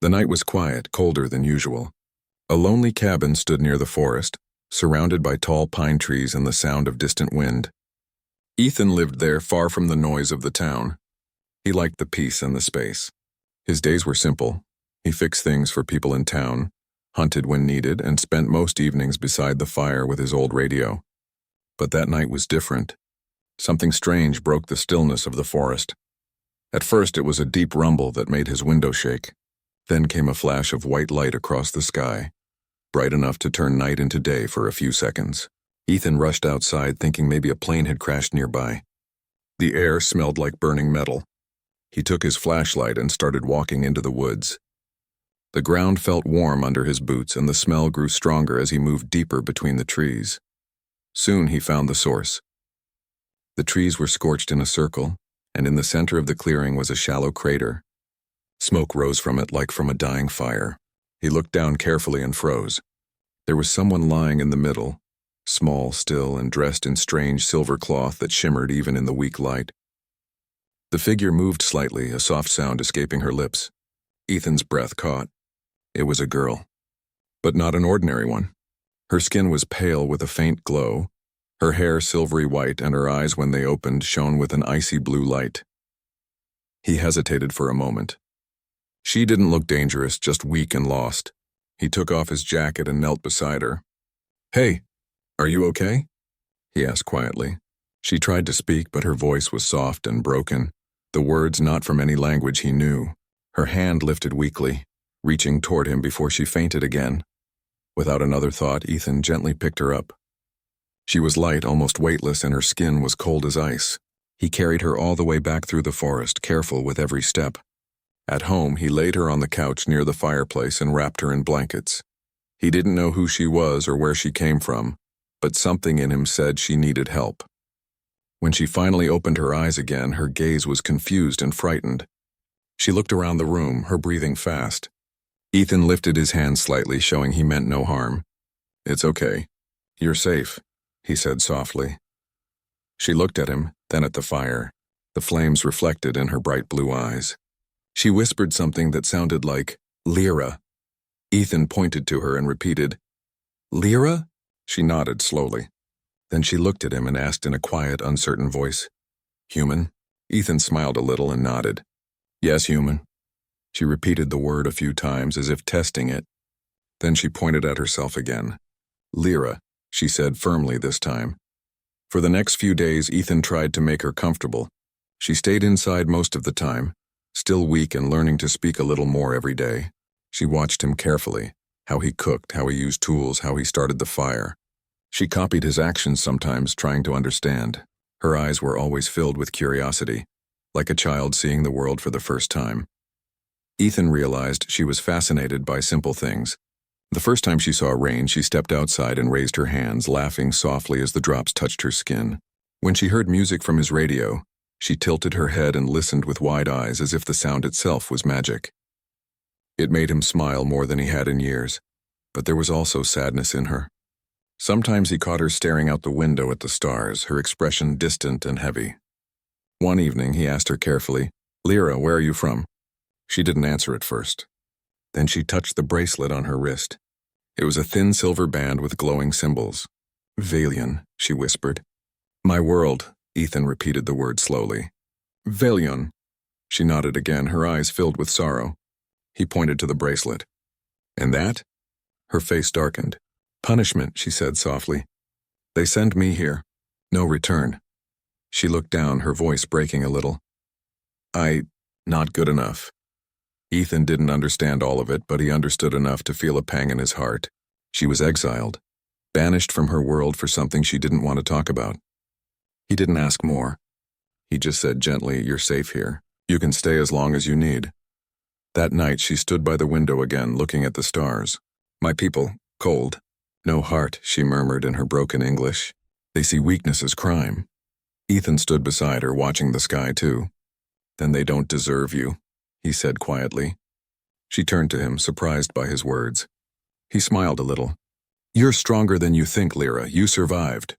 The night was quiet, colder than usual. A lonely cabin stood near the forest, surrounded by tall pine trees and the sound of distant wind. Ethan lived there, far from the noise of the town. He liked the peace and the space. His days were simple. He fixed things for people in town, hunted when needed, and spent most evenings beside the fire with his old radio. But that night was different. Something strange broke the stillness of the forest. At first it was a deep rumble that made his window shake. Then came a flash of white light across the sky, bright enough to turn night into day for a few seconds. Ethan rushed outside, thinking maybe a plane had crashed nearby. The air smelled like burning metal. He took his flashlight and started walking into the woods. The ground felt warm under his boots, and the smell grew stronger as he moved deeper between the trees. Soon he found the source. The trees were scorched in a circle, and in the center of the clearing was a shallow crater. Smoke rose from it like from a dying fire. He looked down carefully and froze. There was someone lying in the middle, small, still, and dressed in strange silver cloth that shimmered even in the weak light. The figure moved slightly, a soft sound escaping her lips. Ethan's breath caught. It was a girl, but not an ordinary one. Her skin was pale with a faint glow, her hair silvery white, and her eyes, when they opened, shone with an icy blue light. He hesitated for a moment. She didn't look dangerous, just weak and lost. He took off his jacket and knelt beside her. "Hey, are you okay?" he asked quietly. She tried to speak, but her voice was soft and broken, the words not from any language he knew. Her hand lifted weakly, reaching toward him before she fainted again. Without another thought, Ethan gently picked her up. She was light, almost weightless, and her skin was cold as ice. He carried her all the way back through the forest, careful with every step. At home, he laid her on the couch near the fireplace and wrapped her in blankets. He didn't know who she was or where she came from, but something in him said she needed help. When she finally opened her eyes again, her gaze was confused and frightened. She looked around the room, her breathing fast. Ethan lifted his hand slightly, showing he meant no harm. "It's okay. You're safe," he said softly. She looked at him, then at the fire, the flames reflected in her bright blue eyes. She whispered something that sounded like, "Lyra." Ethan pointed to her and repeated, "Lyra?" She nodded slowly. Then she looked at him and asked in a quiet, uncertain voice, "Human?" Ethan smiled a little and nodded. "Yes, human." She repeated the word a few times as if testing it. Then she pointed at herself again. "Lyra," she said firmly this time. For the next few days, Ethan tried to make her comfortable. She stayed inside most of the time, still weak and learning to speak a little more every day. She watched him carefully, how he cooked, how he used tools, how he started the fire. She copied his actions sometimes, trying to understand. Her eyes were always filled with curiosity, like a child seeing the world for the first time. Ethan realized she was fascinated by simple things. The first time she saw rain, she stepped outside and raised her hands, laughing softly as the drops touched her skin. When she heard music from his radio, she tilted her head and listened with wide eyes as if the sound itself was magic. It made him smile more than he had in years, but there was also sadness in her. Sometimes he caught her staring out the window at the stars, her expression distant and heavy. One evening, he asked her carefully, "Lyra, where are you from?" She didn't answer at first. Then she touched the bracelet on her wrist. It was a thin silver band with glowing symbols. "Valion," she whispered. "My world," Ethan repeated the word slowly. "Valion." She nodded again, her eyes filled with sorrow. He pointed to the bracelet. "And that?" Her face darkened. "Punishment," she said softly. "They send me here. No return." She looked down, her voice breaking a little. Not good enough." Ethan didn't understand all of it, but he understood enough to feel a pang in his heart. She was exiled, banished from her world for something she didn't want to talk about. He didn't ask more. He just said gently, "You're safe here. You can stay as long as you need." That night, she stood by the window again, looking at the stars. "My people, cold. No heart," she murmured in her broken English. "They see weakness as crime." Ethan stood beside her, watching the sky too. "Then they don't deserve you," he said quietly. She turned to him, surprised by his words. He smiled a little. "You're stronger than you think, Lyra. You survived.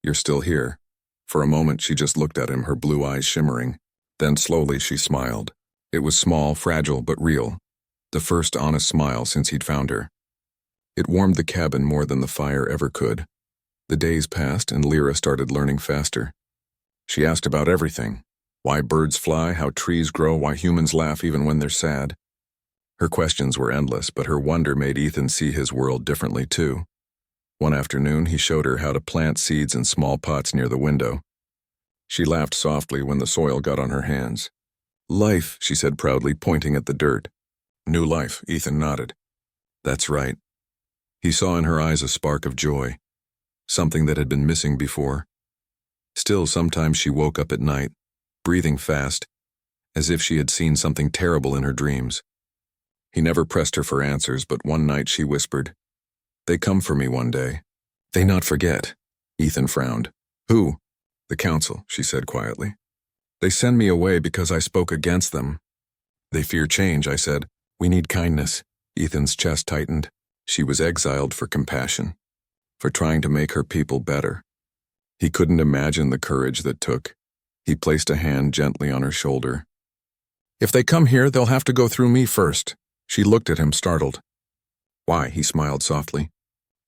You're still here." For a moment, she just looked at him, her blue eyes shimmering. Then slowly she smiled. It was small, fragile, but real. the first honest smile since he'd found her. It warmed the cabin more than the fire ever could. The days passed and Lyra started learning faster. She asked about everything: why birds fly, how trees grow, why humans laugh even when they're sad. Her questions were endless, but her wonder made Ethan see his world differently too. One afternoon, he showed her how to plant seeds in small pots near the window. She laughed softly when the soil got on her hands. "Life," she said proudly, pointing at the dirt. "New life," Ethan nodded. "That's right." He saw in her eyes a spark of joy, something that had been missing before. Still, sometimes she woke up at night, breathing fast, as if she had seen something terrible in her dreams. He never pressed her for answers, but one night she whispered, "They come for me one day." "They not forget." Ethan frowned. "Who?" "The council," she said quietly. "They send me away because I spoke against them." "They fear change," I said. "We need kindness." Ethan's chest tightened. She was exiled for compassion, for trying to make her people better. He couldn't imagine the courage that took. He placed a hand gently on her shoulder. "If they come here, they'll have to go through me first." She looked at him, startled. "Why?" He smiled softly.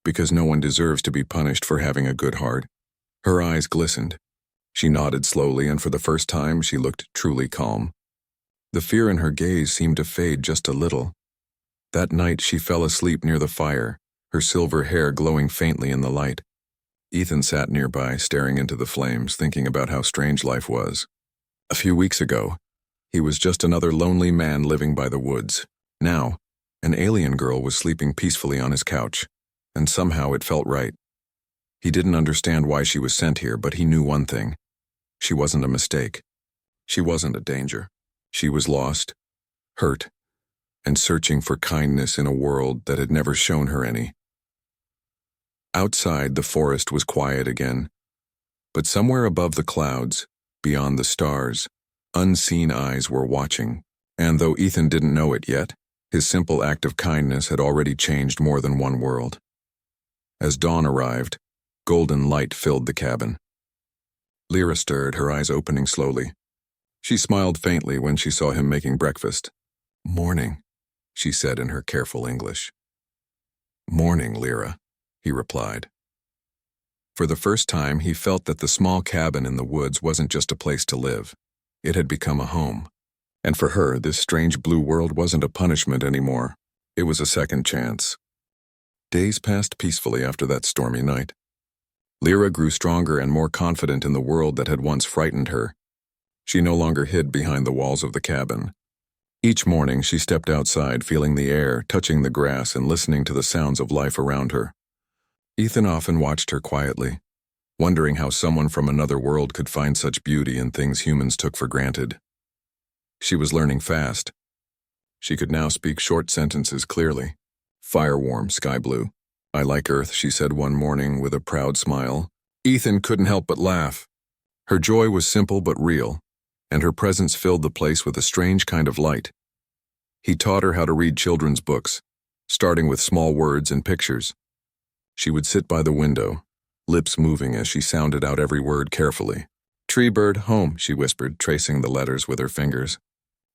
"Because no one deserves to be punished for having a good heart." Her eyes glistened. She nodded slowly, and for the first time she looked truly calm. The fear in her gaze seemed to fade just a little. That night she fell asleep near the fire, her silver hair glowing faintly in the light. Ethan sat nearby, staring into the flames, thinking about how strange life was. A few weeks ago, he was just another lonely man living by the woods. Now, an alien girl was sleeping peacefully on his couch, and somehow it felt right. He didn't understand why she was sent here, but he knew one thing. She wasn't a mistake. She wasn't a danger. She was lost, hurt, and searching for kindness in a world that had never shown her any. Outside, the forest was quiet again, but somewhere above the clouds, beyond the stars, unseen eyes were watching, and though Ethan didn't know it yet, his simple act of kindness had already changed more than one world. As dawn arrived, golden light filled the cabin. Lyra stirred, her eyes opening slowly. She smiled faintly when she saw him making breakfast. "Morning," she said in her careful English. "Morning, Lyra," he replied. For the first time, he felt that the small cabin in the woods wasn't just a place to live. It had become a home. And for her, this strange blue world wasn't a punishment anymore. It was a second chance. Days passed peacefully after that stormy night. Lyra grew stronger and more confident in the world that had once frightened her. She no longer hid behind the walls of the cabin. Each morning, she stepped outside, feeling the air, touching the grass, and listening to the sounds of life around her. Ethan often watched her quietly, wondering how someone from another world could find such beauty in things humans took for granted. She was learning fast. She could now speak short sentences clearly. "Fire-warm, sky blue. I like Earth," she said one morning with a proud smile. Ethan couldn't help but laugh. Her joy was simple but real, and her presence filled the place with a strange kind of light. He taught her how to read children's books, starting with small words and pictures. She would sit by the window, lips moving as she sounded out every word carefully. "Tree bird, home," she whispered, tracing the letters with her fingers.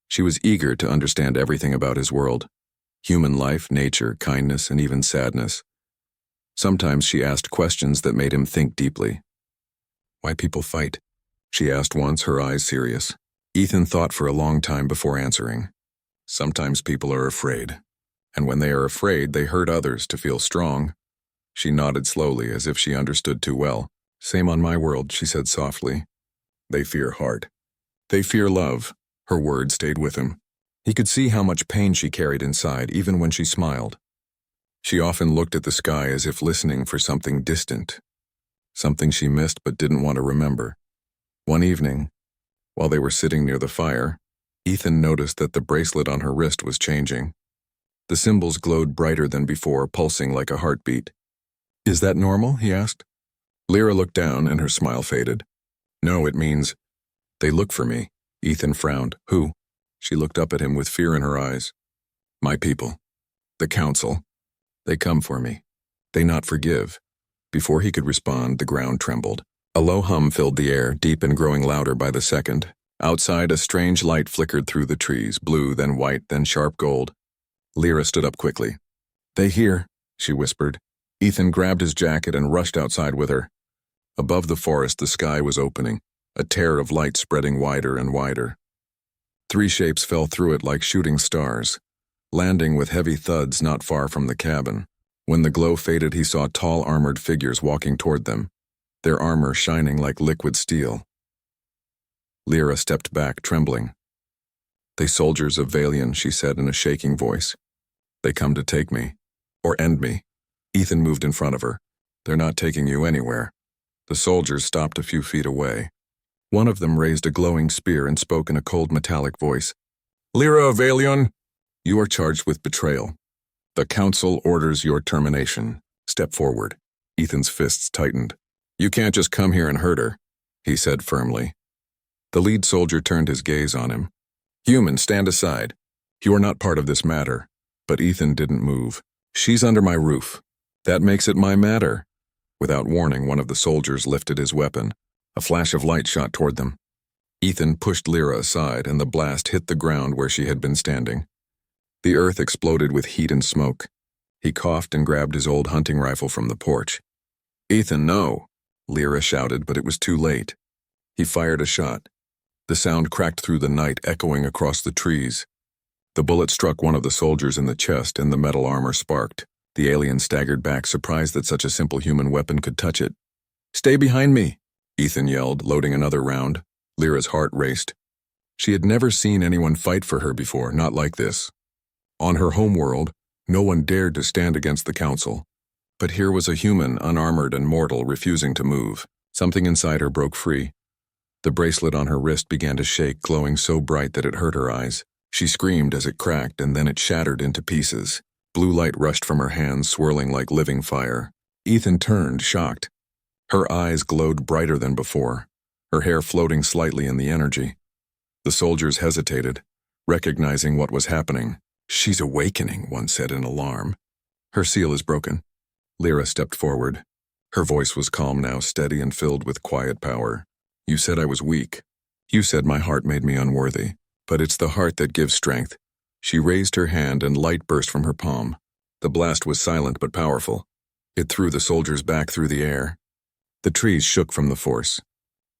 She was eager to understand everything about his world: human life, nature, kindness, and even sadness. Sometimes she asked questions that made him think deeply. "Why people fight?" she asked once, her eyes serious. Ethan thought for a long time before answering. "Sometimes people are afraid, and when they are afraid, they hurt others to feel strong." She nodded slowly, as if she understood too well. "Same on my world," she said softly. "They fear heart. They fear love." Her words stayed with him. He could see how much pain she carried inside, even when she smiled. She often looked at the sky as if listening for something distant, something she missed but didn't want to remember. One evening, while they were sitting near the fire, Ethan noticed that the bracelet on her wrist was changing. The symbols glowed brighter than before, pulsing like a heartbeat. "Is that normal?" he asked. Lyra looked down and her smile faded. "No, it means they look for me." Ethan frowned. "Who?" She looked up at him with fear in her eyes. "My people. The council. They come for me. They not forgive." Before he could respond, the ground trembled. A low hum filled the air, deep and growing louder by the second. Outside, a strange light flickered through the trees, blue, then white, then sharp gold. Lyra stood up quickly. "They hear," she whispered. Ethan grabbed his jacket and rushed outside with her. Above the forest, the sky was opening, a tear of light spreading wider and wider. 3 shapes fell through it like shooting stars, landing with heavy thuds not far from the cabin. When the glow faded, he saw tall armored figures walking toward them, their armor shining like liquid steel. Lyra stepped back, trembling. "They soldiers of Valian," she said in a shaking voice. "They come to take me, or end me." Ethan moved in front of her. "They're not taking you anywhere." The soldiers stopped a few feet away. One of them raised a glowing spear and spoke in a cold metallic voice. "Lyra of Valian, you are charged with betrayal. The council orders your termination. Step forward." Ethan's fists tightened. "You can't just come here and hurt her," he said firmly. The lead soldier turned his gaze on him. "Human, stand aside. You are not part of this matter." But Ethan didn't move. "She's under my roof. That makes it my matter." Without warning, one of the soldiers lifted his weapon. A flash of light shot toward them. Ethan pushed Lyra aside, and the blast hit the ground where she had been standing. The earth exploded with heat and smoke. He coughed and grabbed his old hunting rifle from the porch. "Ethan, no!" Lyra shouted, but it was too late. He fired a shot. The sound cracked through the night, echoing across the trees. The bullet struck one of the soldiers in the chest, and the metal armor sparked. The alien staggered back, surprised that such a simple human weapon could touch it. "Stay behind me!" Ethan yelled, loading another round. Lyra's heart raced. She had never seen anyone fight for her before, not like this. On her homeworld, no one dared to stand against the council. But here was a human, unarmored and mortal, refusing to move. Something inside her broke free. The bracelet on her wrist began to shake, glowing so bright that it hurt her eyes. She screamed as it cracked, and then it shattered into pieces. Blue light rushed from her hands, swirling like living fire. Ethan turned, shocked. Her eyes glowed brighter than before, her hair floating slightly in the energy. The soldiers hesitated, recognizing what was happening. "She's awakening," one said in alarm. "Her seal is broken." Lyra stepped forward. Her voice was calm now, steady and filled with quiet power. "You said I was weak. You said my heart made me unworthy. But it's the heart that gives strength." She raised her hand and light burst from her palm. The blast was silent but powerful. It threw the soldiers back through the air. The trees shook from the force.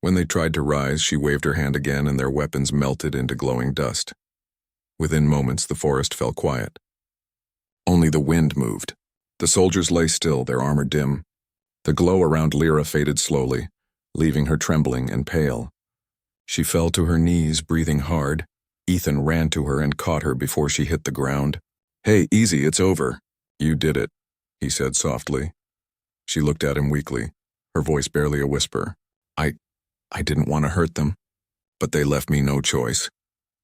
When they tried to rise, she waved her hand again and their weapons melted into glowing dust. Within moments, the forest fell quiet. Only the wind moved. The soldiers lay still, their armor dim. The glow around Lyra faded slowly, leaving her trembling and pale. She fell to her knees, breathing hard. Ethan ran to her and caught her before she hit the ground. "Hey, easy, it's over." "You did it," he said softly. She looked at him weakly, her voice barely a whisper. I didn't want to hurt them, but they left me no choice."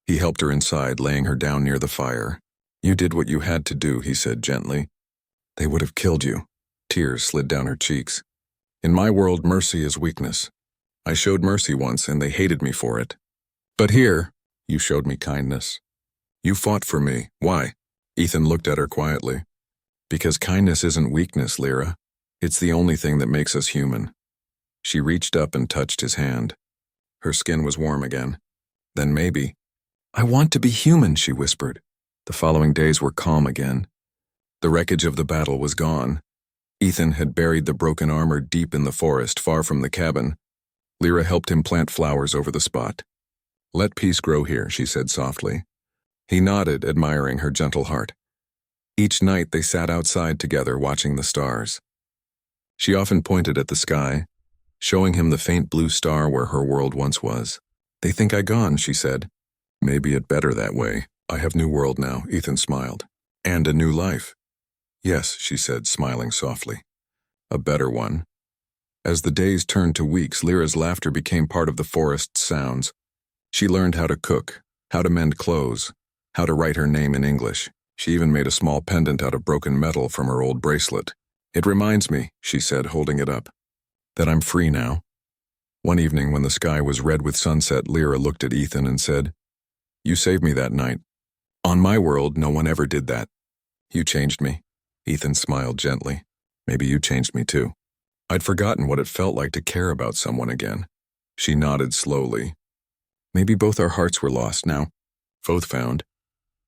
He helped her inside, laying her down near the fire. "You did what you had to do," he said gently. "They would have killed you." Tears slid down her cheeks. "In my world, mercy is weakness. I showed mercy once, and they hated me for it. But here, you showed me kindness. You fought for me. Why?" Ethan looked at her quietly. "Because kindness isn't weakness, Lyra. It's the only thing that makes us human." She reached up and touched his hand. Her skin was warm again. "Then maybe." "I want to be human," she whispered. The following days were calm again. The wreckage of the battle was gone. Ethan had buried the broken armor deep in the forest, far from the cabin. Lyra helped him plant flowers over the spot. "Let peace grow here," she said softly. He nodded, admiring her gentle heart. Each night they sat outside together, watching the stars. She often pointed at the sky, showing him the faint blue star where her world once was. "They think I gone," she said. "Maybe it better that way. I have new world now," Ethan smiled. "And a new life." "Yes," she said, smiling softly. "A better one." As the days turned to weeks, Lyra's laughter became part of the forest's sounds. She learned how to cook, how to mend clothes, how to write her name in English. She even made a small pendant out of broken metal from her old bracelet. "It reminds me," she said, holding it up, "that I'm free now." One evening when the sky was red with sunset, Lyra looked at Ethan and said, "You saved me that night. On my world, no one ever did that. You changed me." Ethan smiled gently. "Maybe you changed me too." "I'd forgotten what it felt like to care about someone again." She nodded slowly. "Maybe both our hearts were lost now. Both found."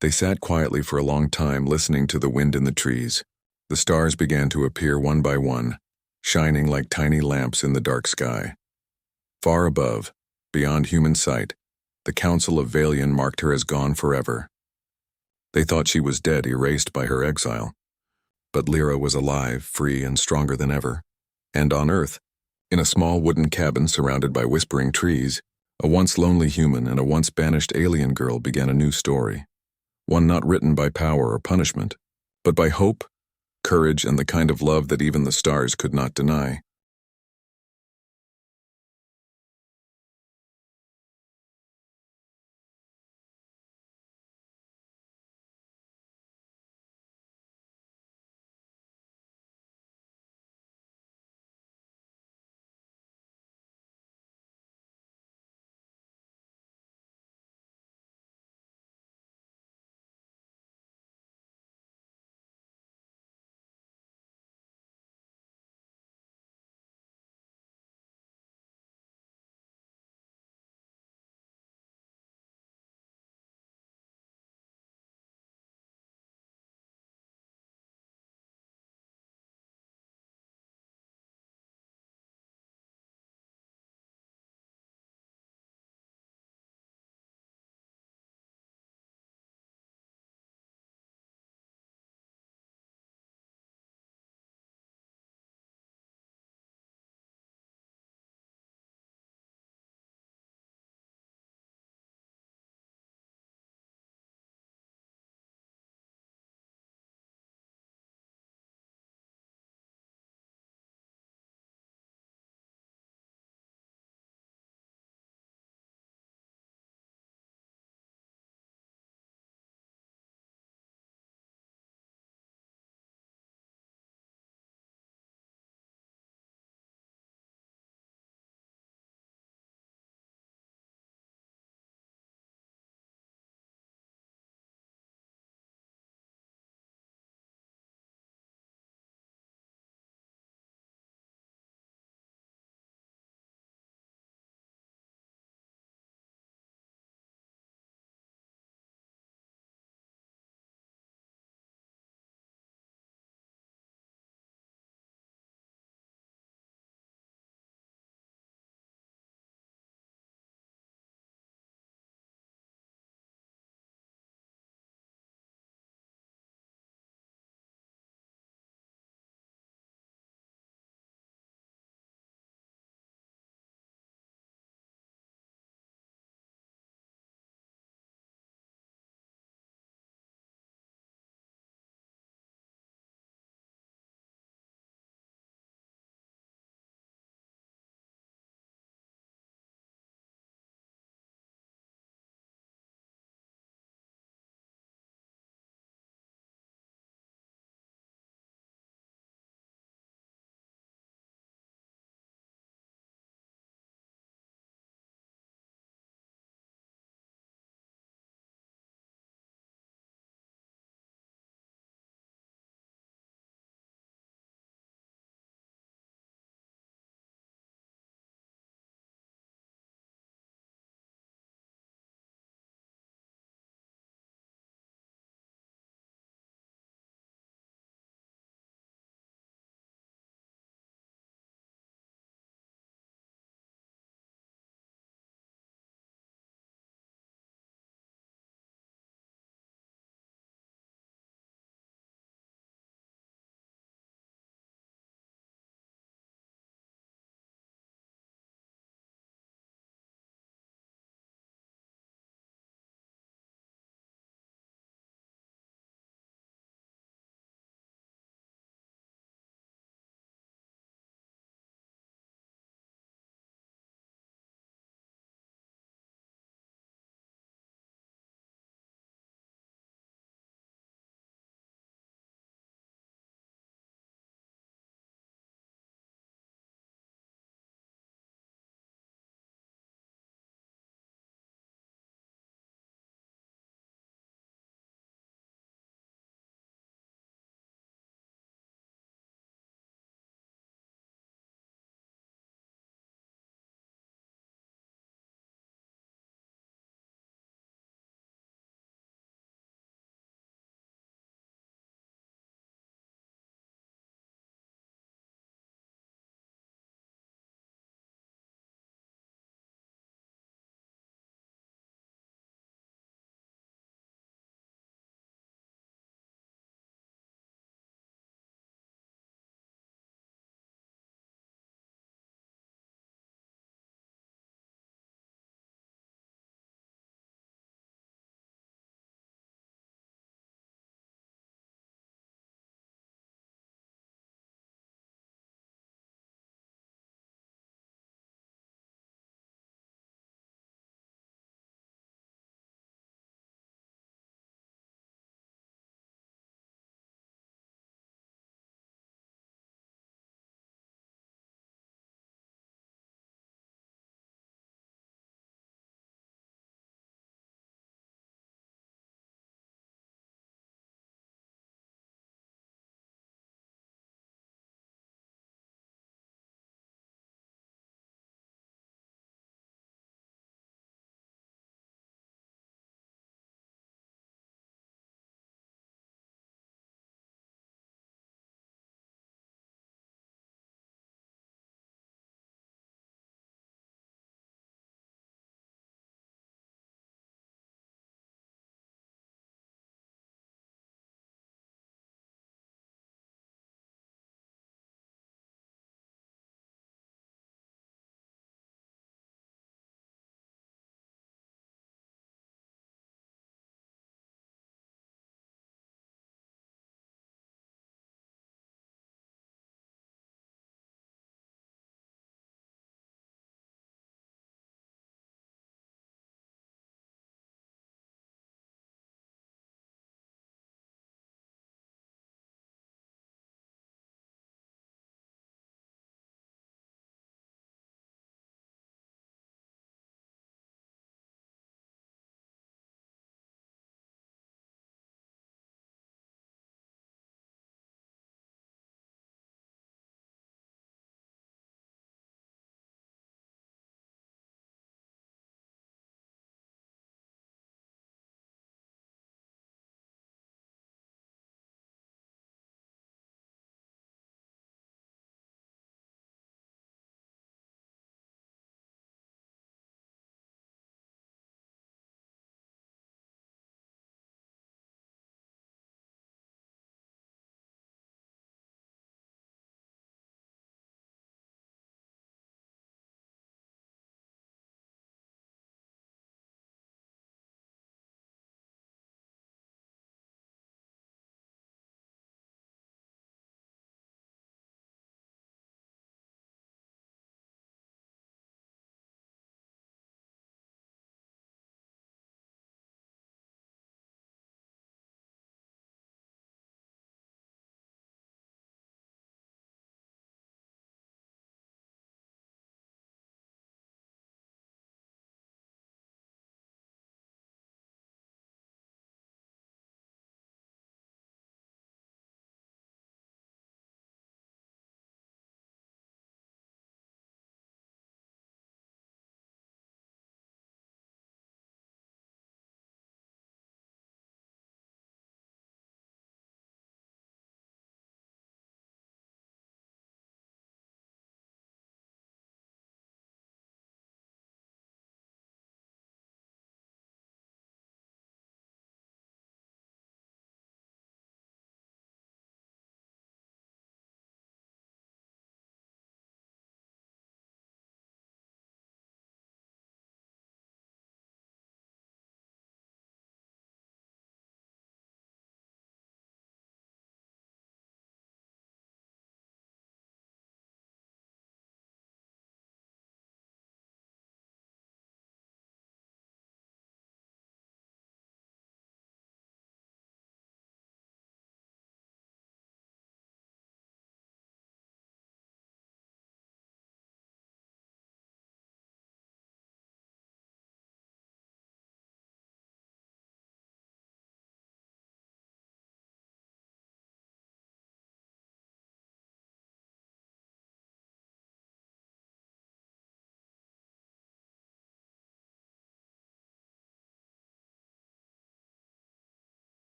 They sat quietly for a long time, listening to the wind in the trees. The stars began to appear one by one, shining like tiny lamps in the dark sky. Far above, beyond human sight, the Council of Valian marked her as gone forever. They thought she was dead, erased by her exile. But Lyra was alive, free, and stronger than ever. And on Earth, in a small wooden cabin surrounded by whispering trees, a once lonely human and a once banished alien girl began a new story. One not written by power or punishment, but by hope, courage, and the kind of love that even the stars could not deny.